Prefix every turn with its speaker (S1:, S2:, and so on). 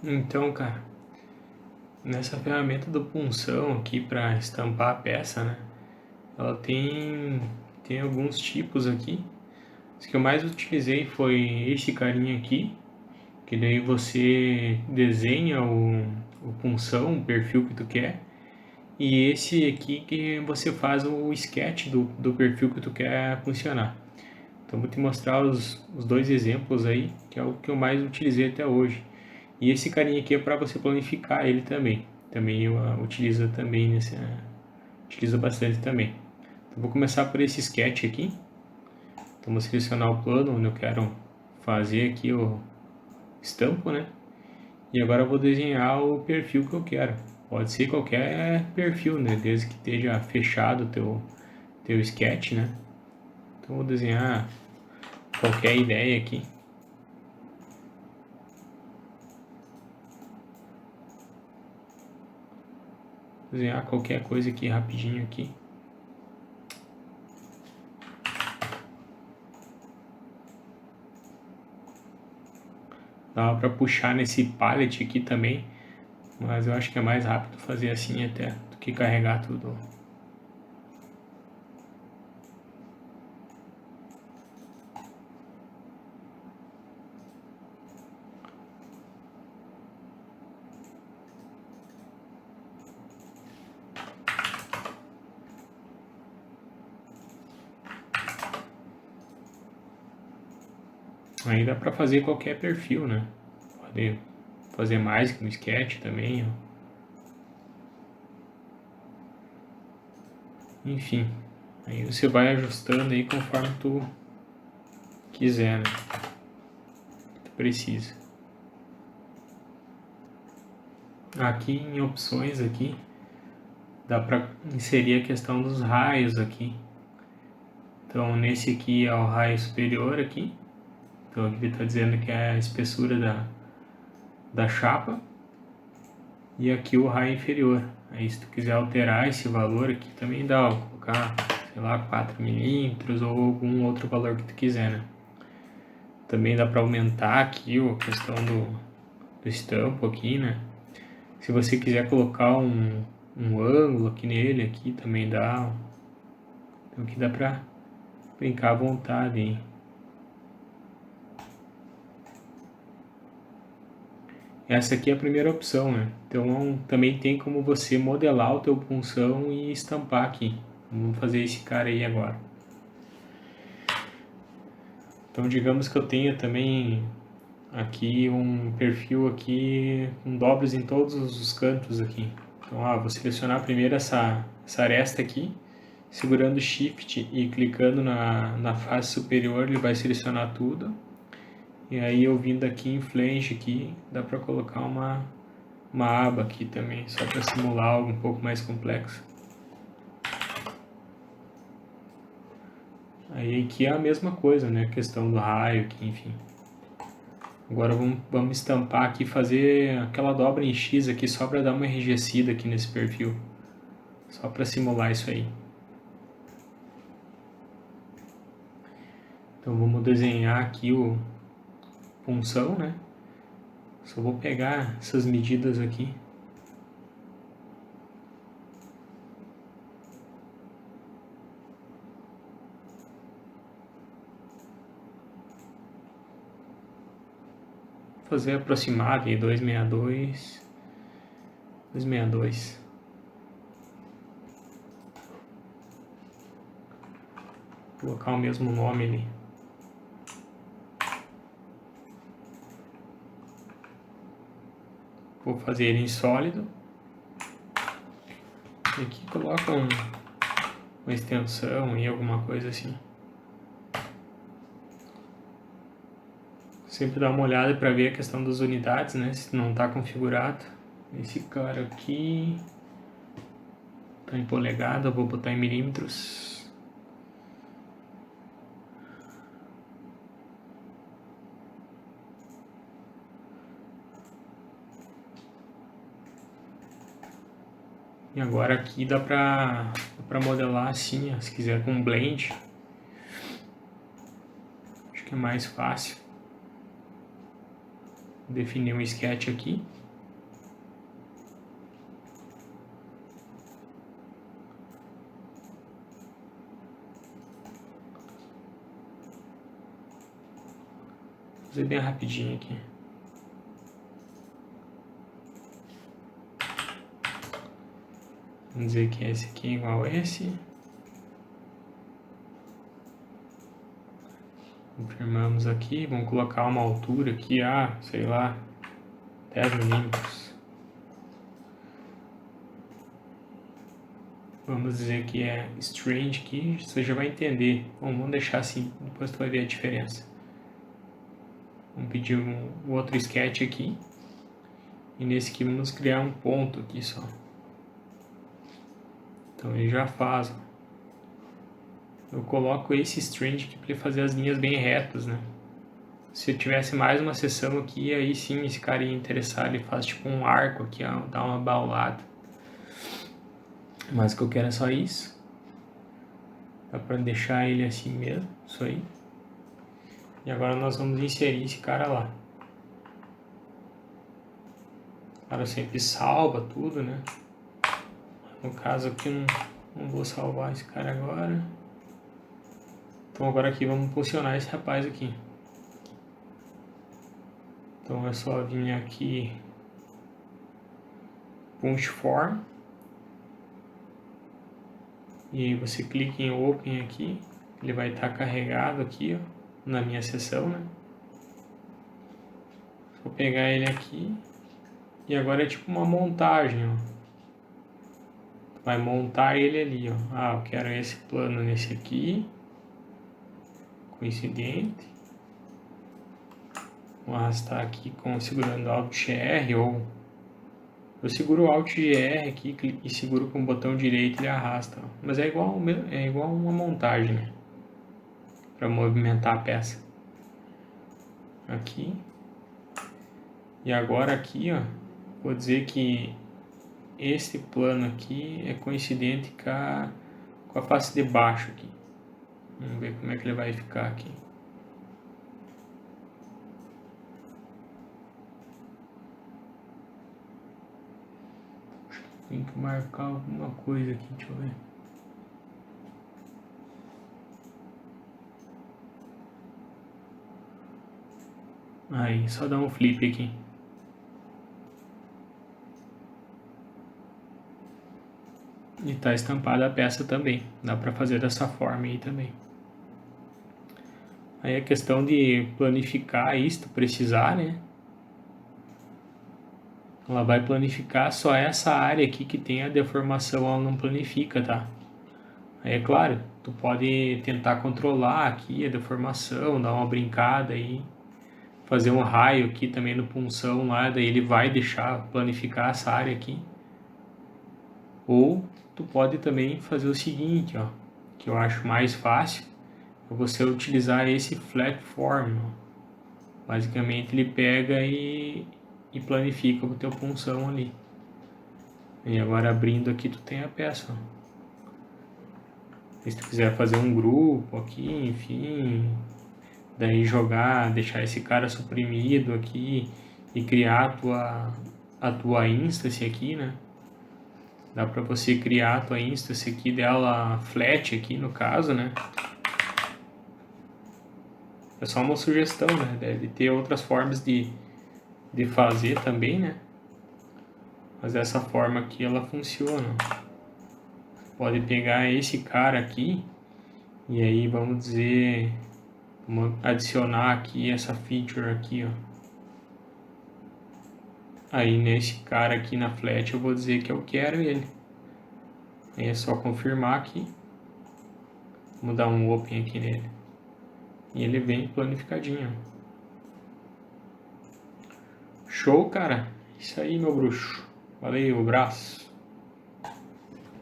S1: Então, cara, nessa ferramenta do punção aqui para estampar a peça, né? Ela tem alguns tipos aqui. Os que eu mais utilizei foi esse carinha aqui, que daí você desenha o punção, o perfil que tu quer, e esse aqui que você faz o sketch do perfil que tu quer funcionar. Então vou te mostrar os dois exemplos aí, que é o que eu mais utilizei até hoje. E esse carinha aqui é para você planificar ele também. Também eu utilizo também utilizo bastante também. Então vou começar por esse sketch aqui. Então vou selecionar o plano onde eu quero fazer aqui o estampo, né? E agora eu vou desenhar o perfil que eu quero. Pode ser qualquer perfil, né? Desde que esteja fechado o teu sketch, né? Então eu vou desenhar qualquer ideia aqui. Desenhar qualquer coisa aqui rapidinho aqui. Dá para puxar nesse pallet aqui também, mas eu acho que é mais rápido fazer assim até do que carregar tudo. Aí dá para fazer qualquer perfil, né? Pode fazer mais que no sketch também, ó. Enfim, aí você vai ajustando aí conforme tu quiser, né? Tu precisa. Aqui em opções aqui, dá para inserir a questão dos raios aqui. Então nesse aqui é o raio superior aqui. Então aqui ele está dizendo que é a espessura da chapa. E aqui o raio inferior. Aí se tu quiser alterar esse valor aqui também dá, vou colocar, sei lá, 4 milímetros ou algum outro valor que tu quiser, né? Também dá para aumentar aqui a questão do estampo aqui, né? Se você quiser colocar um ângulo aqui nele, aqui também dá. Então aqui dá para brincar à vontade, hein? Essa aqui é a primeira opção, né? Então também tem como você modelar o teu punção e estampar aqui. Vamos fazer esse cara aí agora. Então digamos que eu tenha também aqui um perfil aqui com dobras em todos os cantos aqui. Então vou selecionar primeiro essa aresta aqui, segurando Shift e clicando na face superior ele vai selecionar tudo. E aí eu vindo aqui em flange aqui, dá para colocar uma aba aqui também, só para simular algo um pouco mais complexo. Aí aqui é a mesma coisa, né? A questão do raio aqui, enfim. Agora vamos estampar aqui, fazer aquela dobra em X aqui só para dar uma enrijecida aqui nesse perfil. Só para simular isso aí. Então vamos desenhar aqui o punção, né? Só vou pegar essas medidas aqui. Fazer aproximado em 262. 262. Colocar o mesmo nome ali. Vou fazer ele em sólido. E aqui coloca uma extensão e alguma coisa assim. Sempre dá uma olhada para ver a questão das unidades, né? Se não está configurado. Esse cara aqui está em polegada, vou botar em milímetros. E agora aqui dá pra modelar assim, se quiser com blend. Acho que é mais fácil. definir um sketch aqui. Vou fazer bem rapidinho aqui. Vamos dizer que esse aqui é igual a esse. Confirmamos aqui, vamos colocar uma altura aqui, sei lá, 10 milímetros. Vamos dizer que é strange aqui, você já vai entender. Bom, vamos deixar assim, depois tu vai ver a diferença. Vamos pedir um outro sketch aqui. E nesse aqui vamos criar um ponto aqui só. Então ele já faz, ó. Eu coloco esse strange aqui para ele fazer as linhas bem retas, né? Se eu tivesse mais uma seção aqui, aí sim esse cara ia interessar, ele faz tipo um arco aqui, ó, dá uma baulada. Mas o que eu quero é só isso. Dá para deixar ele assim mesmo, isso aí. E agora nós vamos inserir esse cara lá. Claro, sempre salva tudo, né? No caso aqui eu não vou salvar esse cara agora. Então agora aqui vamos posicionar esse rapaz aqui. Então é só vir aqui, Punch Form. E aí você clica em Open aqui. Ele vai estar carregado aqui, ó, na minha seção, né? Vou pegar ele aqui. E agora é tipo uma montagem, ó. Vai montar ele ali, ó. Eu quero esse plano nesse aqui. Coincidente. Vou arrastar aqui segurando Alt R, ou eu seguro o Alt R aqui e seguro com o botão direito e ele arrasta. Ó. Mas é igual uma montagem, né? Para movimentar a peça. Aqui. E agora aqui, ó, vou dizer que esse plano aqui é coincidente com a face de baixo aqui. Vamos ver como é que ele vai ficar aqui. Tem que marcar alguma coisa aqui, deixa eu ver. Aí, só dar um flip aqui. E tá estampada a peça também. Dá para fazer dessa forma aí também. Aí é questão de planificar isso, se precisar, né? Ela vai planificar só essa área aqui que tem a deformação, ela não planifica, tá? Aí é claro, tu pode tentar controlar aqui a deformação, dar uma brincada aí, fazer um raio aqui também no punção lá, daí ele vai deixar planificar essa área aqui. Ou tu pode também fazer o seguinte, ó, que eu acho mais fácil, é você utilizar esse flat form, ó. Basicamente ele pega e planifica o teu punção ali. E agora abrindo aqui tu tem a peça, ó. Se tu quiser fazer um grupo aqui, enfim, daí jogar, deixar esse cara suprimido aqui e criar a tua instance aqui, né? Dá para você criar a tua instance aqui dela flat aqui no caso, né? É só uma sugestão, né? Deve ter outras formas de fazer também, né? Mas dessa forma aqui ela funciona. Pode pegar esse cara aqui e aí vamos dizer, vamos adicionar aqui essa feature aqui, ó. Aí nesse cara aqui na flat eu vou dizer que eu quero ele. Aí é só confirmar aqui. Vamos dar um open aqui nele. E ele vem planificadinho. Show, cara. Isso aí, meu bruxo. Valeu, abraço.